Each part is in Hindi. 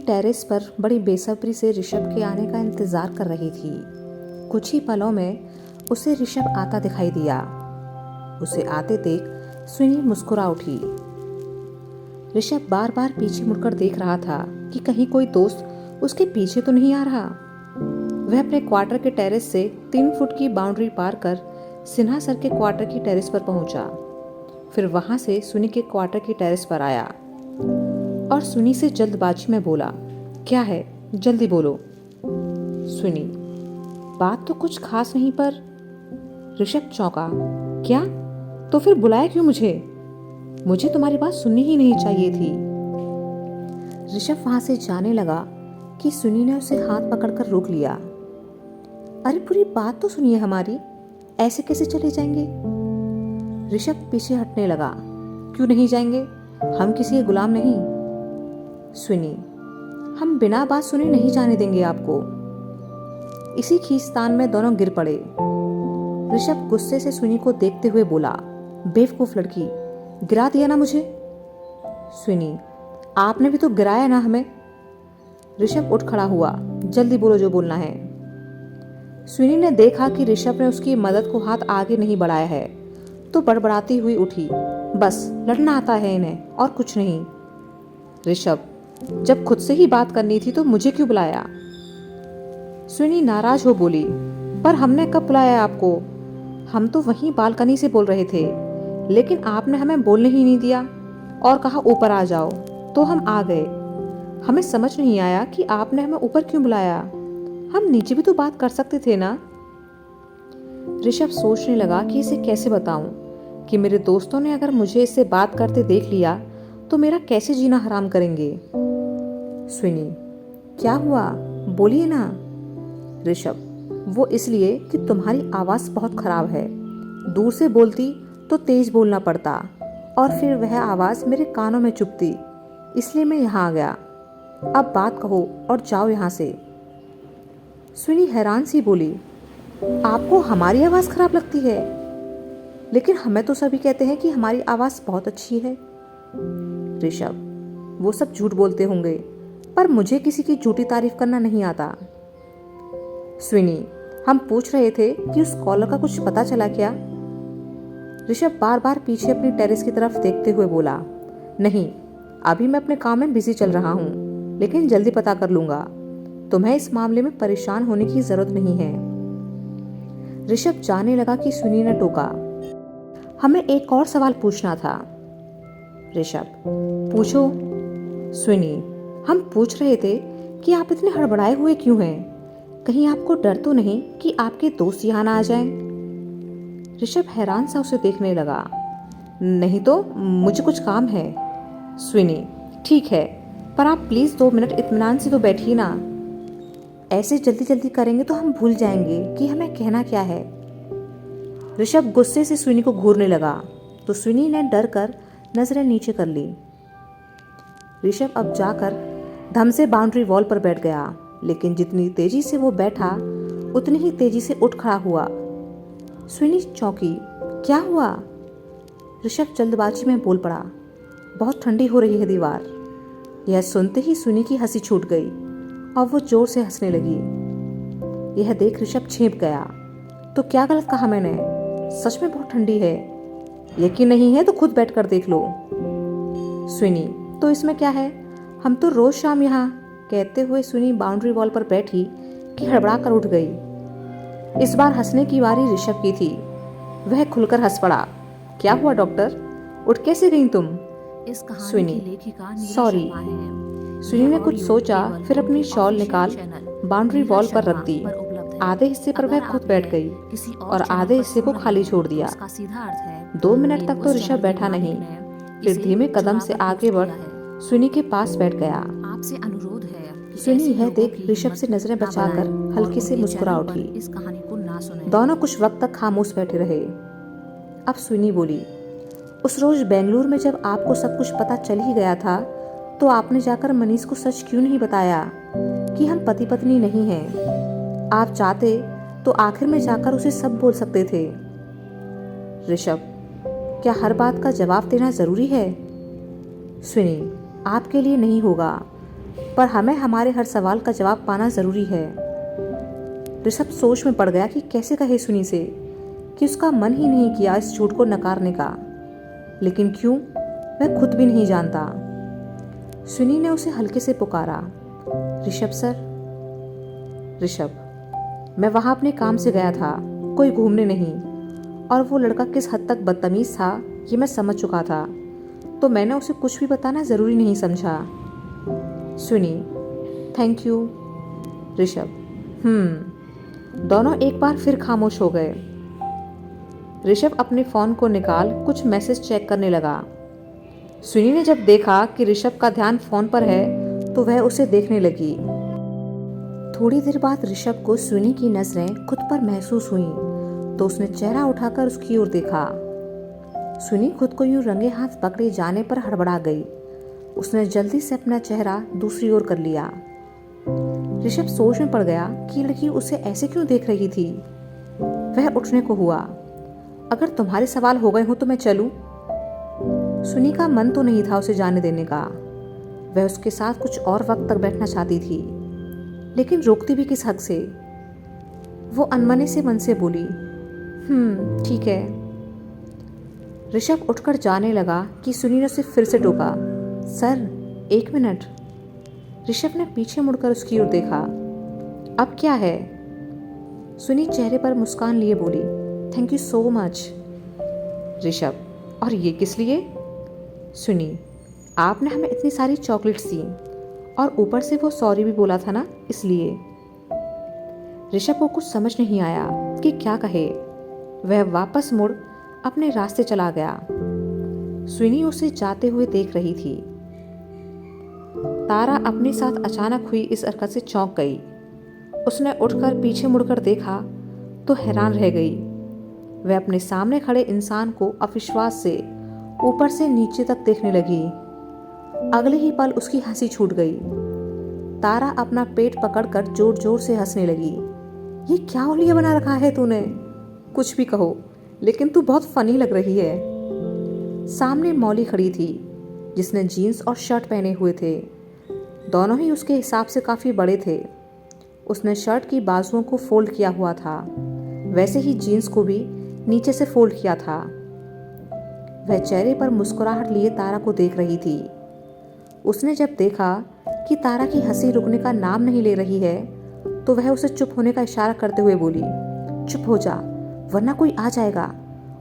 टेरेस पर बड़ी बेसब्री से ऋषभ के आने का इंतजार कर रही थी। कुछ ही पलों में उसे ऋषभ आता दिखाई दिया। उसे आते देख सुनी मुस्कुरा उठी। ऋषभ बार बार पीछे मुड़कर देख रहा था कि कहीं कोई दोस्त उसके पीछे तो नहीं आ रहा। वह अपने क्वार्टर के टेरेस से 3 फुट की बाउंड्री पार कर सिन्हा सर के क्वार्टर की टेरेस पर पहुंचा। फिर वहां से सुनी के क्वार्टर की टेरेस पर आया और सुनी से जल्दबाजी में बोला, क्या है, जल्दी बोलो। सुनी, बात तो कुछ खास नहीं पर। ऋषभ चौंका, क्या? तो फिर बुलाया क्यों मुझे? मुझे तुम्हारी बात सुननी ही नहीं चाहिए थी। ऋषभ वहां से जाने लगा कि सुनी ने उसे हाथ पकड़कर रोक लिया। अरे पूरी बात तो सुनिए हमारी, ऐसे कैसे चले जाएंगे? ऋषभ पीछे हटने लगा। क्यों नहीं जाएंगे? हम किसी के गुलाम नहीं। सुनी, हम बिना बात सुने नहीं जाने देंगे आपको। इसी खींचतान में दोनों गिर पड़े। ऋषभ गुस्से से सुनी को देखते हुए बोला, बेवकूफ लड़की, गिरा दिया ना मुझे। सुनी, आपने भी तो गिराया ना हमें। ऋषभ उठ खड़ा हुआ, जल्दी बोलो जो बोलना है। सुनी ने देखा कि ऋषभ ने उसकी मदद को हाथ आगे नहीं बढ़ाया है तो बड़बड़ाती हुई उठी, बस लड़ना आता है इन्हें और कुछ नहीं। ऋषभ, जब खुद से ही बात करनी थी तो मुझे क्यों बुलाया? सुनी नाराज हो बोली, पर हमने कब बुलाया आपको? हम तो वहीं बालकनी से बोल रहे थे, लेकिन आपने हमें बोलने ही नहीं दिया और कहा ऊपर आ जाओ, तो हम आ गए। हमें समझ नहीं आया कि आपने हमें ऊपर क्यों बुलाया। हम नीचे भी तो बात कर सकते थे ना। ऋषभ सोचने लगा कि इसे कैसे बताऊं कि मेरे दोस्तों ने अगर मुझे इससे बात करते देख लिया तो मेरा कैसे जीना हराम करेंगे। सुनी, क्या हुआ, बोलिए ना। ऋषभ, वो इसलिए कि तुम्हारी आवाज बहुत खराब है। दूर से बोलती तो तेज बोलना पड़ता और फिर वह आवाज मेरे कानों में चुभती, इसलिए मैं यहाँ आ गया। अब बात कहो और जाओ यहाँ से। सुनी हैरान सी बोली, आपको हमारी आवाज खराब लगती है? लेकिन हमें तो सभी कहते हैं कि हमारी आवाज बहुत अच्छी है। ऋषभ, वो सब झूठ बोलते होंगे, पर मुझे किसी की झूठी तारीफ करना नहीं आता। सुनी, हम पूछ रहे थे कि उस कॉलर का कुछ पता चला क्या? ऋषभ बार बार पीछे अपनी टेरेस की तरफ देखते हुए बोला, नहीं, अभी मैं अपने काम में बिजी चल रहा हूँ, लेकिन जल्दी पता कर लूंगा। तुम्हें इस मामले में परेशान होने की जरूरत नहीं है। ऋषभ जाने लगा कि सुनी ने टोका, हमें एक और सवाल पूछना था। ऋषभ, पूछो। सुनी, हम पूछ रहे थे कि आप इतने हड़बड़ाए हुए क्यों हैं? कहीं आपको डर तो नहीं कि आपके दोस्त यहाँ ना आ जाएं? ऋषभ हैरान सा उसे देखने लगा। नहीं तो, मुझे कुछ काम है। सुनी, ठीक है, पर आप प्लीज 2 मिनट इत्मीनान से तो बैठिए ना। ऐसे जल्दी जल्दी करेंगे तो हम भूल जाएंगे कि हमें कहना क्या है। ऋषभ गुस्से से सुनी को घूरने लगा तो सुनी ने डर कर नजरें नीचे कर ली। ऋषभ अब जाकर धम से बाउंड्री वॉल पर बैठ गया, लेकिन जितनी तेजी से वो बैठा उतनी ही तेजी से उठ खड़ा हुआ। सुनी चौंकी, क्या हुआ? ऋषभ जल्दबाजी में बोल पड़ा, बहुत ठंडी हो रही है दीवार। यह सुनते ही सुनी की हंसी छूट गई और वो जोर से हंसने लगी। यह देख ऋषभ छेंप गया, तो क्या गलत कहा मैंने? सच में बहुत ठंडी है। यकीन नहीं है तो खुद बैठकर देख लो। सुनी, तो इसमें क्या है, हम तो रोज शाम यहाँ। कहते हुए सुनी बाउंड्री वॉल पर बैठी कि हड़बड़ा कर उठ गई। इस बार हंसने की बारी ऋषभ की थी। वह खुलकर हंस पड़ा, क्या हुआ डॉक्टर, उठ कैसे गई तुम? इस कहानी सुनी, की लेखिका नीला सॉरी। शर्मा है। सुनी ने कुछ सोचा, फिर अपनी शॉल निकाल बाउंड्री वॉल पर रख दी। आधे हिस्से पर वह खुद बैठ गई और आधे हिस्से को खाली छोड़ दिया। इसका सीधा अर्थ है 2 मिनट तक तो ऋषभ बैठा नहीं, फिर धीमे कदम से आगे बढ़ सुनी के पास बैठ गया। आपसे अनुरोध है कि सुनी ऐसे यह लोगों देख की ऋषभ से हिम्मत नजरें ना बचाकर बनाएं और हल्के से उनके मुस्कुरा चैनल पर उठी। इस कहानी को ना सुनें। दोनों कुछ वक्त तक खामोश बैठे रहे। अब सुनी बोली, उस रोज बेंगलुरु में जब आपको सब कुछ पता चल ही गया था तो आपने जाकर मनीष को सच क्यों नहीं बताया कि हम पति पत्नी नहीं हैं? आप चाहते तो आखिर में जाकर उसे सब बोल सकते थे। ऋषभ, क्या हर बात का जवाब देना जरूरी है? सुनी, आपके लिए नहीं होगा, पर हमें हमारे हर सवाल का जवाब पाना ज़रूरी है। ऋषभ सोच में पड़ गया कि कैसे कहे सुनी से कि उसका मन ही नहीं किया इस झूठ को नकारने का, लेकिन क्यों वह खुद भी नहीं जानता। सुनी ने उसे हल्के से पुकारा, ऋषभ सर। ऋषभ, मैं वहाँ अपने काम से गया था, कोई घूमने नहीं, और वो लड़का किस हद तक बदतमीज़ था ये मैं समझ चुका था, तो मैंने उसे कुछ भी बताना ज़रूरी नहीं समझा। सुनी, थैंक यू। ऋषभ, दोनों एक बार फिर खामोश हो गए। ऋषभ अपने फ़ोन को निकाल कुछ मैसेज चेक करने लगा। सुनी ने जब देखा कि ऋषभ का ध्यान फ़ोन पर है तो वह उसे देखने लगी। थोड़ी देर बाद ऋषभ को सुनी की नज़रें खुद पर महसूस हुईं, तो उसने चेहरा उठाकर उसकी ओर देखा। सुनी खुद को यूं रंगे हाथ पकड़े जाने पर हड़बड़ा गई। उसने जल्दी से अपना चेहरा दूसरी ओर कर लिया। ऋषभ सोच में पड़ गया कि लड़की उसे ऐसे क्यों देख रही थी। वह उठने को हुआ। अगर तुम्हारे सवाल हो गए हो तो मैं चलूं? सुनी का मन तो नहीं था उसे जाने देने का। वह उसके साथ कुछ और वक्त तक बैठना चाहती थी, लेकिन रोकती भी किस हक से। वो अनमने से मन से बोली, ठीक है। ऋषभ उठकर जाने लगा कि सुनी ने उसे फिर से टोका, सर 1 मिनट। ऋषभ ने पीछे मुड़कर उसकी ओर देखा। अब क्या है? सुनी चेहरे पर मुस्कान लिए बोली, thank you so much. Rishabh, और ये किस लिए? सुनी, आपने हमें इतनी सारी चॉकलेट्स दी और ऊपर से वो सॉरी भी बोला था ना, इसलिए। ऋषभ को कुछ समझ नहीं आया कि क्या कहे। वह वापस मुड़ अपने रास्ते चला गया। सुनी उसे जाते हुए देख रही थी। तारा अपने साथ अचानक हुई इस हरकत से चौंक गई। उसने उठकर पीछे मुड़कर देखा तो हैरान रह गई। वह अपने सामने खड़े इंसान को अविश्वास से ऊपर से नीचे तक देखने लगी। अगले ही पल उसकी हंसी छूट गई। तारा अपना पेट पकड़कर जोर जोर से हंसने लगी। ये क्या होलिया बना रखा है तूने? कुछ भी कहो, लेकिन तू बहुत फनी लग रही है। सामने मौली खड़ी थी, जिसने जीन्स और शर्ट पहने हुए थे। दोनों ही उसके हिसाब से काफ़ी बड़े थे। उसने शर्ट की बाजुओं को फोल्ड किया हुआ था, वैसे ही जीन्स को भी नीचे से फोल्ड किया था। वह चेहरे पर मुस्कुराहट लिए तारा को देख रही थी। उसने जब देखा कि तारा की हंसी रुकने का नाम नहीं ले रही है, तो वह उसे चुप होने का इशारा करते हुए बोली, चुप हो जा, वरना कोई आ जाएगा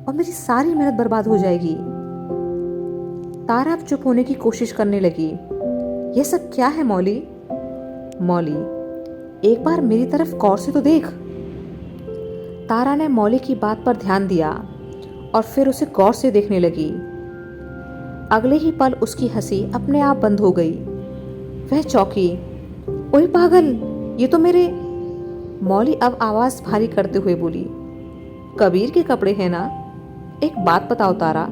और मेरी सारी मेहनत बर्बाद हो जाएगी। तारा अब चुप होने की कोशिश करने लगी। यह सब क्या है मौली? मौली, एक बार मेरी तरफ गौर से तो देख। तारा ने मौली की बात पर ध्यान दिया और फिर उसे गौर से देखने लगी। अगले ही पल उसकी हंसी अपने आप बंद हो गई। वह चौंकी। ओए पागल, ये तो मेरे। मौली अब आवाज भारी करते हुए बोली, कबीर के कपड़े हैं ना? एक बात बताओ तारा,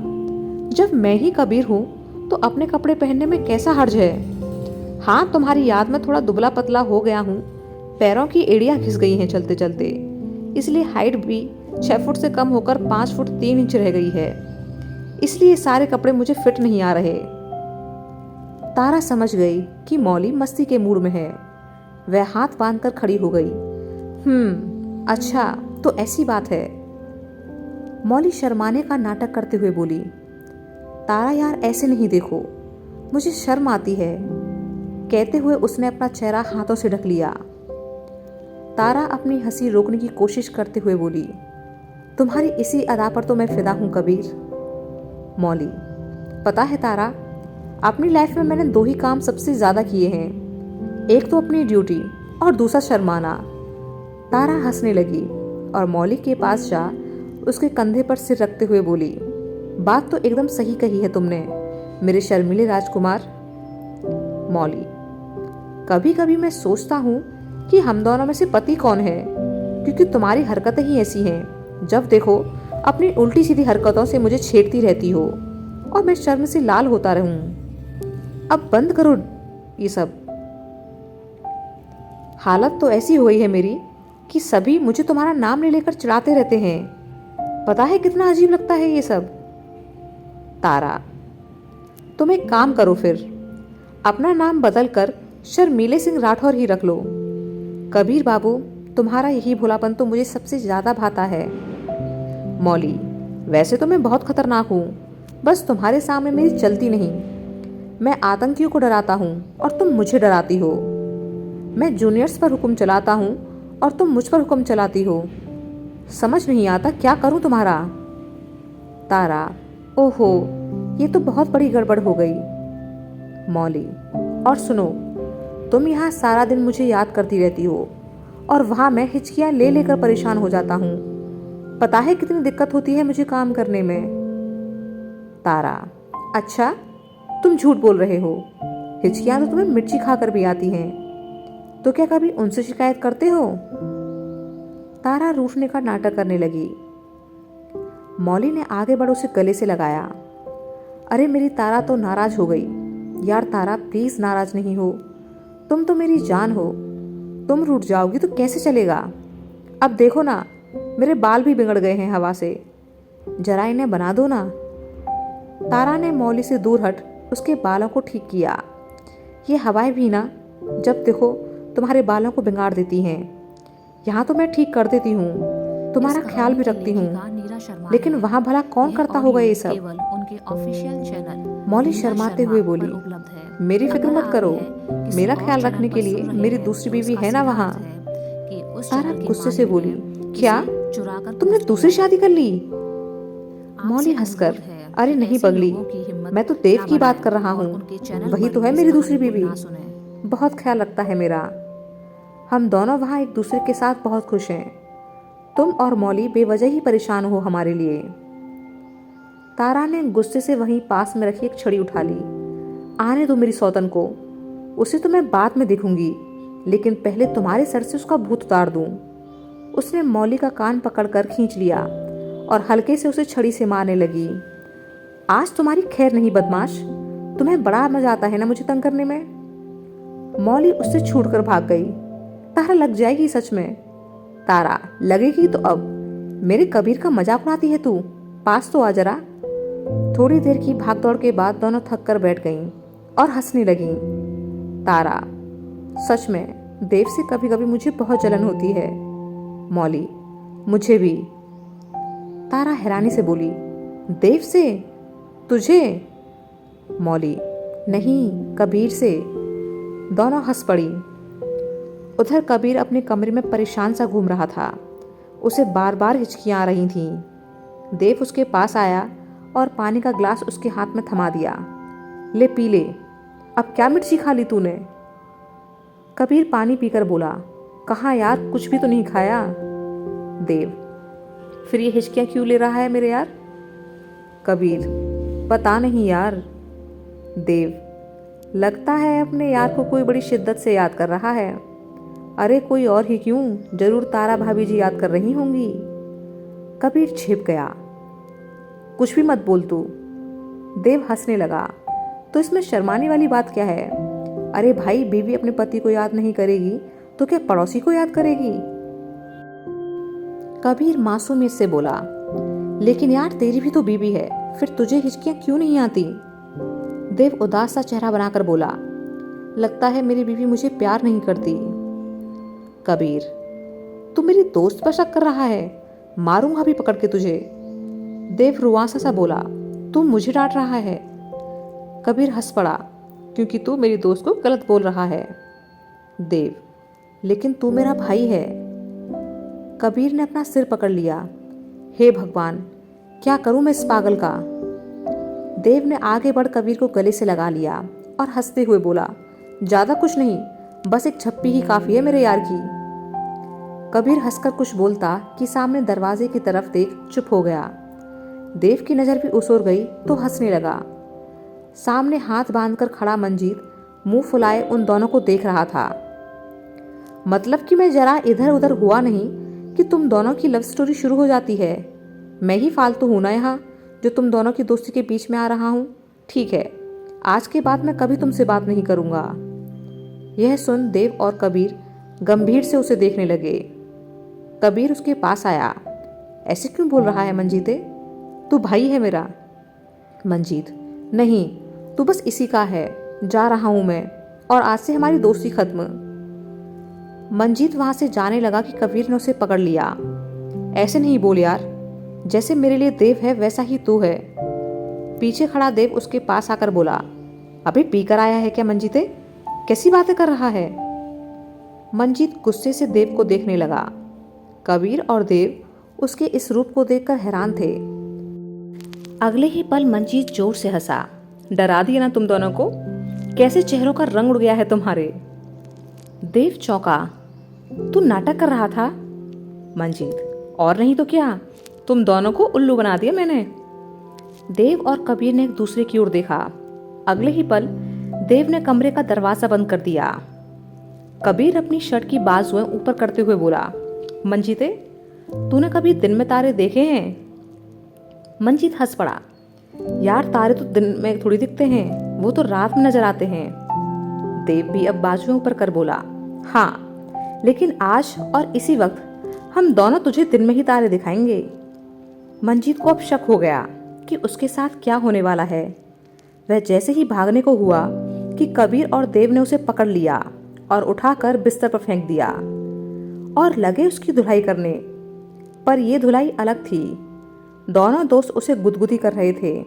जब मैं ही कबीर हूं तो अपने कपड़े पहनने में कैसा हर्ज है? हाँ, तुम्हारी याद में थोड़ा दुबला पतला हो गया हूं, पैरों की एड़ियां घिस गई हैं चलते चलते, इसलिए हाइट भी 6 फुट से कम होकर 5 फुट 3 इंच रह गई है। इसलिए सारे कपड़े मुझे फिट नहीं आ रहे। तारा समझ गई कि मौली मस्ती के मूड में है। वह हाथ बांधकर खड़ी हो गई। अच्छा, तो ऐसी बात है। मौली शर्माने का नाटक करते हुए बोली, तारा यार ऐसे नहीं देखो, मुझे शर्म आती है। कहते हुए उसने अपना चेहरा हाथों से ढक लिया। तारा अपनी हंसी रोकने की कोशिश करते हुए बोली, तुम्हारी इसी अदा पर तो मैं फिदा हूं कबीर। मौली, पता है तारा, अपनी लाइफ में मैंने 2 ही काम सबसे ज्यादा किए हैं, एक तो अपनी ड्यूटी और दूसरा शर्माना। तारा हंसने लगी और मौली के पास जा उसके कंधे पर सिर रखते हुए बोली, बात तो एकदम सही कही है तुमने मेरे शर्मीले राजकुमार। मौली, कभी कभी मैं सोचता हूँ कि हम दोनों में से पति कौन है, क्योंकि तुम्हारी हरकतें ही ऐसी हैं, जब देखो अपनी उल्टी सीधी हरकतों से मुझे छेड़ती रहती हो और मैं शर्म से लाल होता रहूं। अब बंद करो ये सब। हालत तो ऐसी हो गई है मेरी कि सभी मुझे तुम्हारा नाम ले लेकर चिढ़ाते रहते हैं। पता है कितना अजीब लगता है ये सब। तारा, तुम एक काम करो फिर, अपना नाम बदल कर शर्मीले सिंह राठौर ही रख लो। कबीर बाबू, तुम्हारा यही भोलापन तो मुझे सबसे ज्यादा भाता है। मौली, वैसे तो मैं बहुत खतरनाक हूँ, बस तुम्हारे सामने मेरी चलती नहीं। मैं आतंकियों को डराता हूँ और तुम मुझे डराती हो। मैं जूनियर्स पर हुक्म चलाता हूँ और तुम मुझ पर हुक्म चलाती हो। समझ नहीं आता क्या करूँ तुम्हारा। तारा, ओहो, ये तो बहुत बड़ी गड़बड़ हो गई। मौली, और सुनो, तुम यहाँ सारा दिन मुझे याद करती रहती हो और वहाँ मैं हिचकियाँ ले लेकर परेशान हो जाता हूँ। पता है कितनी दिक्कत होती है मुझे काम करने में। तारा, अच्छा, तुम झूठ बोल रहे हो। हिचकियाँ तो तुम्हें मिर्ची खाकर भी आती हैं, तो क्या कभी उनसे शिकायत करते हो? तारा रूठने का नाटक करने लगी। मौली ने आगे बढ़ उसे गले से लगाया। अरे मेरी तारा तो नाराज हो गई। यार तारा, प्लीज नाराज नहीं हो, तुम तो मेरी जान हो। तुम रूठ जाओगी तो कैसे चलेगा? अब देखो ना, मेरे बाल भी बिगड़ गए हैं हवा से, जरा इन्हें बना दो ना। तारा ने मौली से दूर हट उसके बालों को ठीक किया। ये हवाएं भी ना जब देखो तुम्हारे बालों को बिगाड़ देती हैं। यहाँ तो मैं ठीक कर देती हूँ, तुम्हारा ख्याल भी रखती हूँ, लेकिन वहाँ भला कौन करता होगा ये सब? केवल उनके ऑफिशियल चैनल मौली शर्माते हुए बोली, मेरी फिक्र मत करो, मेरा ख्याल रखने के लिए मेरी दूसरी बीवी है ना वहाँ। तारा गुस्से से बोली, क्या तुमने दूसरी शादी कर ली? मौली हंसकर, अरे नहीं पगली, मैं तो देव की बात कर रहा हूँ, वही तो है मेरी दूसरी बीवी। बहुत ख्याल रखता है मेरा। हम दोनों वहाँ एक दूसरे के साथ बहुत खुश हैं। तुम और मौली बेवजह ही परेशान हो हमारे लिए। तारा ने गुस्से से वहीं पास में रखी एक छड़ी उठा ली। आने दो मेरी सौतन को, उसे तो मैं बाद में देखूंगी, लेकिन पहले तुम्हारे सर से उसका भूत उतार दूं। उसने मौली का कान पकड़कर खींच लिया और हल्के से उसे छड़ी से मारने लगी। आज तुम्हारी खैर नहीं बदमाश, तुम्हें बड़ा मजा आता है ना मुझे तंग करने में। मौली उससे छूटकर भाग गई। तारा, लग जाएगी सच में। तारा, लगेगी तो अब। मेरे कबीर का मजाक उड़ाती है तू, पास तो आ जरा। थोड़ी देर की भागदौड़ के बाद दोनों थक कर बैठ गईं और हंसने लगीं। तारा, सच में देव से कभी कभी मुझे बहुत जलन होती है। मौली, मुझे भी। तारा हैरानी से बोली, देव से? तुझे? मौली, नहीं, कबीर से। दोनों हंस पड़ी। उधर कबीर अपने कमरे में परेशान सा घूम रहा था। उसे बार बार हिचकियां आ रही थीं। देव उसके पास आया और पानी का ग्लास उसके हाथ में थमा दिया। ले पी ले, अब क्या मिर्ची खा ली तूने? कबीर पानी पीकर बोला, कहाँ यार, कुछ भी तो नहीं खाया। देव, फिर ये हिचकियां क्यों ले रहा है मेरे यार? कबीर, पता नहीं यार। देव, लगता है अपने यार को कोई बड़ी शिद्दत से याद कर रहा है। अरे कोई और ही क्यों, जरूर तारा भाभी जी याद कर रही होंगी। कबीर छिप गया। कुछ भी मत बोल तू। देव हंसने लगा, तो इसमें शर्माने वाली बात क्या है? अरे भाई, बीवी अपने पति को याद नहीं करेगी तो क्या पड़ोसी को याद करेगी? कबीर मासूमियत से बोला, लेकिन यार तेरी भी तो बीवी है, फिर तुझे हिचकियां क्यों नहीं आती? देव उदास सा चेहरा बनाकर बोला, लगता है मेरी बीवी मुझे प्यार नहीं करती। कबीर, तू मेरी दोस्त पर शक कर रहा है, मारूंगा अभी पकड़ के तुझे। देव रुआंसा सा बोला, तू मुझे डांट रहा है। कबीर हंस पड़ा, क्योंकि तू मेरी दोस्त को गलत बोल रहा है। देव, लेकिन तू मेरा भाई है। कबीर ने अपना सिर पकड़ लिया। हे भगवान, क्या करूं मैं इस पागल का? देव ने आगे बढ़ कबीर को गले से लगा लिया और हंसते हुए बोला, ज्यादा कुछ नहीं, बस एक झप्पी ही काफी है मेरे यार की। कबीर हंसकर कुछ बोलता कि सामने दरवाजे की तरफ देख चुप हो गया। देव की नजर भी उस ओर गई तो हंसने लगा। सामने हाथ बांधकर खड़ा मंजीत मुंह फुलाए उन दोनों को देख रहा था। मतलब कि मैं जरा इधर उधर हुआ नहीं कि तुम दोनों की लव स्टोरी शुरू हो जाती है। मैं ही फालतू हूं ना यहाँ, जो तुम दोनों की दोस्ती के बीच में आ रहा हूं। ठीक है, आज के बाद मैं कभी तुमसे बात नहीं करूंगा। यह सुन देव और कबीर गंभीर से उसे देखने लगे। कबीर उसके पास आया। ऐसे क्यों बोल रहा है मंजीते? तू भाई है मेरा। मंजीत, नहीं, तू बस इसी का है। जा रहा हूं मैं, और आज से हमारी दोस्ती खत्म। मंजीत वहां से जाने लगा कि कबीर ने उसे पकड़ लिया। ऐसे नहीं बोल यार, जैसे मेरे लिए देव है वैसा ही तू है। पीछे खड़ा देव उसके पास आकर बोला, अभी पीकर आया है क्या मंजीते? कैसी बातें कर रहा है? मंजीत गुस्से से देव को देखने लगा। कबीर और देव उसके इस रूप को देखकर हैरान थे। अगले ही पल मंजीत जोर से हंसा। डरा दिया ना तुम दोनों को? कैसे चेहरों का रंग उड़ गया है तुम्हारे। देव चौंका। तू नाटक कर रहा था? मंजीत, और नहीं तो क्या, तुम दोनों को उल्लू बना दिया मैंने। देव और कबीर ने एक दूसरे की ओर देखा। अगले ही पल देव ने कमरे का दरवाजा बंद कर दिया। कबीर अपनी शर्ट की बाजुएं ऊपर करते हुए बोला, मंजीते, तूने कभी दिन में तारे देखे हैं? मंजीत हंस पड़ा। यार तारे तो दिन में थोड़ी दिखते हैं, वो तो रात में नजर आते हैं। देव भी अब बाजुएं ऊपर कर बोला, हाँ, लेकिन आज और इसी वक्त हम दोनों तुझे दिन में ही तारे दिखाएंगे। मंजीत को अब शक हो गया कि उसके साथ क्या होने वाला है। वह जैसे ही भागने को हुआ कि कबीर और देव ने उसे पकड़ लिया और उठाकर बिस्तर पर फेंक दिया और लगे उसकी धुलाई करने। पर यह धुलाई अलग थी। दोनों दोस्त उसे गुदगुदी कर रहे थे।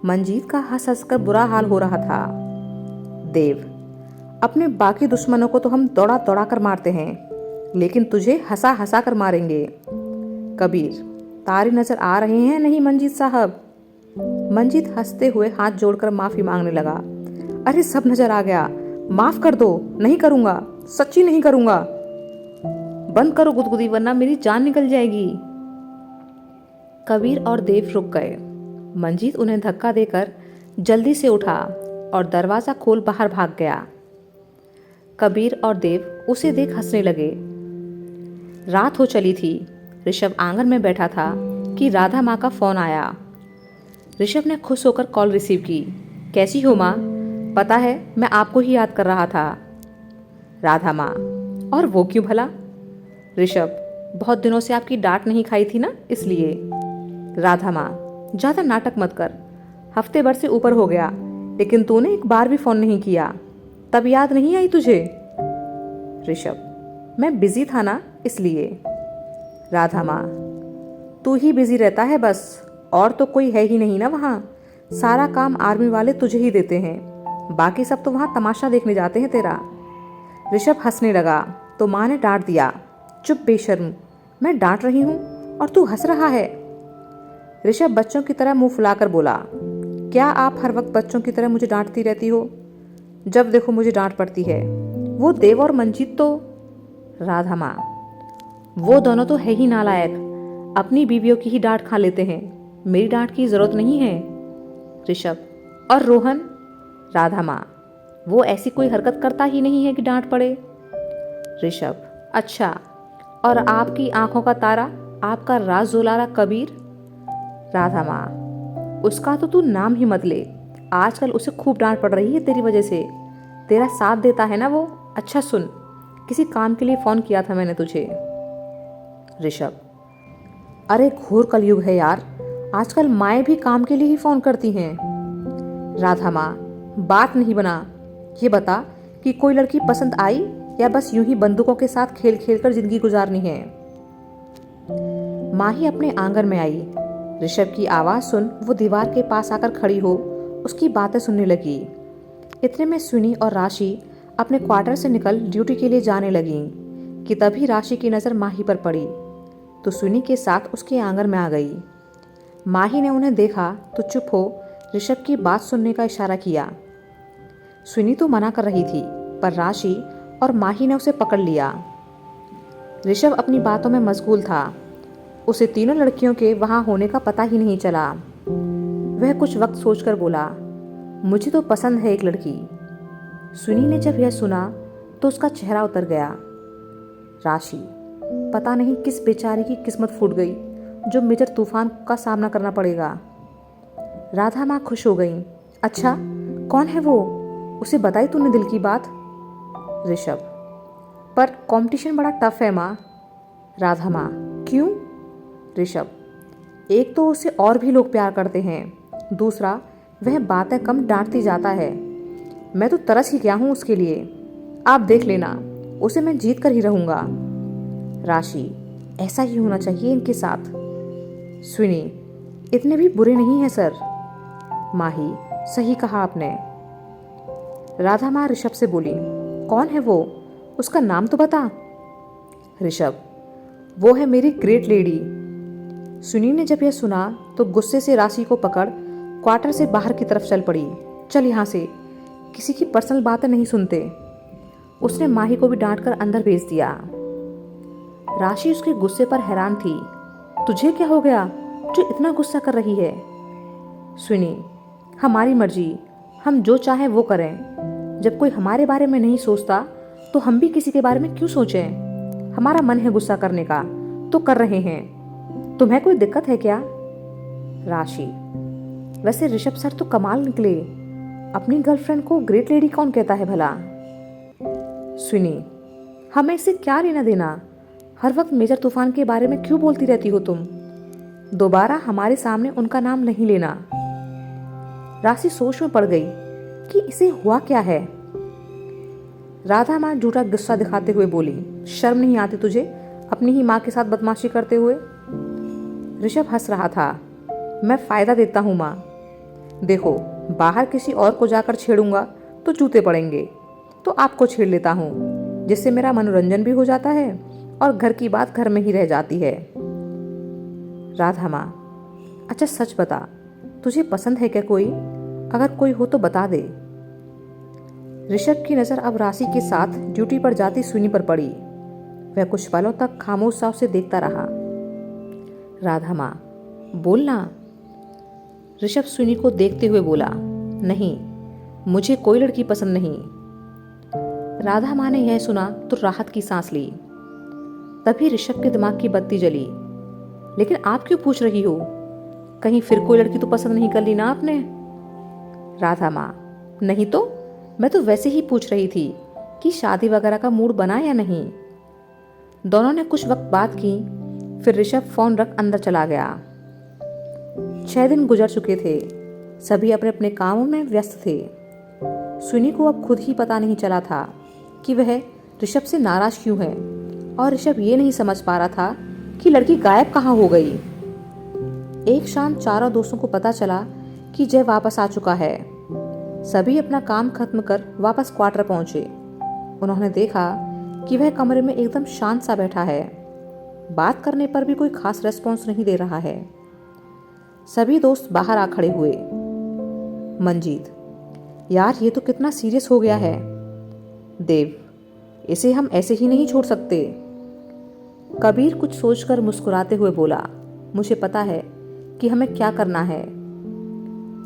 मंजीत का हंस हंस कर बुरा हाल हो रहा था। देव, अपने बाकी दुश्मनों को तो हम दौड़ा दौड़ा कर मारते हैं, लेकिन तुझे हंसा हंसा कर मारेंगे। कबीर, तारे नजर आ रहे हैं नहीं मंजीत साहब? मंजीत हंसते हुए हाथ जोड़कर माफी मांगने लगा। अरे सब नजर आ गया, माफ कर दो, नहीं करूंगा, सच्ची नहीं करूंगा। बंद करो गुदगुदी वरना मेरी जान निकल जाएगी। कबीर और देव रुक गए। मंजीत उन्हें धक्का देकर जल्दी से उठा और दरवाजा खोल बाहर भाग गया। कबीर और देव उसे देख हंसने लगे। रात हो चली थी। ऋषभ आंगन में बैठा था कि राधा माँ का फोन आया। ऋषभ ने खुश होकर कॉल रिसीव की। कैसी हो माँ? पता है मैं आपको ही याद कर रहा था। राधा माँ, और वो क्यों भला? ऋषभ, बहुत दिनों से आपकी डांट नहीं खाई थी ना, इसलिए। राधा माँ, ज्यादा नाटक मत कर, हफ्ते भर से ऊपर हो गया, लेकिन तूने एक बार भी फोन नहीं किया, तब याद नहीं आई तुझे? ऋषभ, मैं बिजी था ना, इसलिए। राधा माँ, तू ही बिजी रहता है बस, और तो कोई है ही नहीं ना वहाँ। सारा काम आर्मी वाले तुझे ही देते हैं, बाकी सब तो वहाँ तमाशा देखने जाते हैं तेरा। ऋषभ हंसने लगा तो माँ ने डांट दिया, चुप बेशर्म, मैं डांट रही हूँ और तू हंस रहा है। ऋषभ बच्चों की तरह मुंह फुलाकर बोला, क्या आप हर वक्त बच्चों की तरह मुझे डांटती रहती हो? जब देखो मुझे डांट पड़ती है। वो देव और मंजीत तो। राधा माँ, वो दोनों तो है ही नालायक, अपनी बीवियों की ही डांट खा लेते हैं, मेरी डांट की जरूरत नहीं है। ऋषभ, और रोहन? राधा माँ, वो ऐसी कोई हरकत करता ही नहीं है कि डांट पड़े। ऋषभ, अच्छा, और आपकी आंखों का तारा, आपका राज दुलारा कबीर? राधा माँ, उसका तो तू नाम ही मत ले, आजकल उसे खूब डांट पड़ रही है तेरी वजह से। तेरा साथ देता है ना वो। अच्छा सुन, किसी काम के लिए फोन किया था मैंने तुझे। ऋषभ, अरे घोर कलयुग है यार, आजकल माएँ भी काम के लिए ही फोन करती हैं। राधा माँ, बात नहीं बना, ये बता कि कोई लड़की पसंद आई या बस यूं ही बंदूकों के साथ खेल खेल कर जिंदगी गुजारनी है? माँ ही अपने आंगन में आई। ऋषभ की आवाज सुन वो दीवार के पास आकर खड़ी हो उसकी बातें सुनने लगी। इतने में सुनी और राशि अपने क्वार्टर से निकल ड्यूटी के लिए जाने लगी कि तभी राशि की नज़र माही पर पड़ी तो सुनी के साथ उसके आंगन में आ गई। माही ने उन्हें देखा तो चुप हो ऋषभ की बात सुनने का इशारा किया। सुनी तो मना कर रही थी पर राशि और माही ने उसे पकड़ लिया। ऋषभ अपनी बातों में मशगूल था। उसे तीनों लड़कियों के वहां होने का पता ही नहीं चला। वह कुछ वक्त सोचकर बोला, मुझे तो पसंद है एक लड़की। सुनी ने जब यह सुना तो उसका चेहरा उतर गया। राशि, पता नहीं किस बेचारे की किस्मत फूट गई जो मेजर तूफान का सामना करना पड़ेगा। राधा माँ खुश हो गई। अच्छा, कौन है वो? उसे बताई तूने दिल की बात? ऋषभ, पर कंपटीशन बड़ा टफ है माँ। राधा माँ, क्यों? ऋषभ, एक तो उसे और भी लोग प्यार करते हैं, दूसरा वह बातें कम डांटती जाता है। मैं तो तरस ही गया हूँ उसके लिए। आप देख लेना, उसे मैं जीत कर ही रहूँगा। राशि, ऐसा ही होना चाहिए इनके साथ। स्विनी, इतने भी बुरे नहीं हैं सर। माही, सही कहा आपने। राधा माँ ऋषभ से बोली, कौन है वो, उसका नाम तो बता। ऋषभ, वो है मेरी ग्रेट लेडी। सुनी ने जब यह सुना तो गुस्से से राशि को पकड़ क्वार्टर से बाहर की तरफ चल पड़ी। चल यहाँ से, किसी की पर्सनल बातें नहीं सुनते। उसने माही को भी डांट कर अंदर भेज दिया। राशि उसके गुस्से पर हैरान थी। तुझे क्या हो गया जो इतना गुस्सा कर रही है? सुनी, हमारी मर्जी, हम जो चाहें वो करें। जब कोई हमारे बारे में नहीं सोचता तो हम भी किसी के बारे में क्यों सोचें? हमारा मन है गुस्सा करने का तो कर रहे हैं। तुम्हें कोई दिक्कत है क्या? राशि, वैसे ऋषभ सर तो कमाल निकले। अपनी गर्लफ्रेंड को ग्रेट लेडी कौन कहता है भला? सुनी, हमें इससे क्या लेना देना? हर वक्त मेजर तूफान के बारे में क्यों बोलती रहती हो तुम? दोबारा हमारे सामने उनका नाम नहीं लेना। राशि सोच में पड़ गई कि इसे हुआ क्या है। राधा माँ झूठा गुस्सा दिखाते हुए बोली, शर्म नहीं आती तुझे अपनी ही माँ के साथ बदमाशी करते हुए? ऋषभ हंस रहा था। मैं फायदा देता हूँ माँ। देखो, बाहर किसी और को जाकर छेड़ूंगा तो जूते पड़ेंगे, तो आपको छेड़ लेता हूँ, जिससे मेरा मनोरंजन भी हो जाता है और घर की बात घर में ही रह जाती है। राधा माँ, अच्छा सच बता, तुझे पसंद है क्या कोई? अगर कोई हो तो बता दे। ऋषभ की नज़र अब राशि के साथ ड्यूटी पर जाती सुनी पर पड़ी। वह कुछ पलों तक खामोश सा उसे देखता रहा। राधा माँ, बोलना। ऋषभ सुनी को देखते हुए बोला, नहीं, मुझे कोई लड़की पसंद नहीं। राधा माँ ने यह सुना तो राहत की सांस ली। तभी ऋषभ के दिमाग की बत्ती जली। लेकिन आप क्यों पूछ रही हो? कहीं फिर कोई लड़की तो पसंद नहीं कर ली ना आपने? राधा माँ, नहीं तो मैं तो वैसे ही पूछ रही थी कि शादी वगैरह का मूड बना या नहीं। दोनों ने कुछ वक्त बात की, फिर ऋषभ फोन रख अंदर चला गया। 6 दिन गुजर चुके थे। सभी अपने अपने कामों में व्यस्त थे। सुनी को अब खुद ही पता नहीं चला था कि वह ऋषभ से नाराज क्यों है, और ऋषभ ये नहीं समझ पा रहा था कि लड़की गायब कहाँ हो गई। एक शाम चारों दोस्तों को पता चला कि जय वापस आ चुका है। सभी अपना काम खत्म कर वापस क्वार्टर पहुंचे। उन्होंने देखा कि वह कमरे में एकदम शांत सा बैठा है। बात करने पर भी कोई खास रेस्पॉन्स नहीं दे रहा है। सभी दोस्त बाहर आ खड़े हुए। मंजीत, यार ये तो कितना सीरियस हो गया है। देव, इसे हम ऐसे ही नहीं छोड़ सकते। कबीर कुछ सोचकर मुस्कुराते हुए बोला, मुझे पता है कि हमें क्या करना है।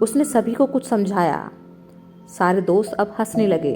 उसने सभी को कुछ समझाया। सारे दोस्त अब हंसने लगे।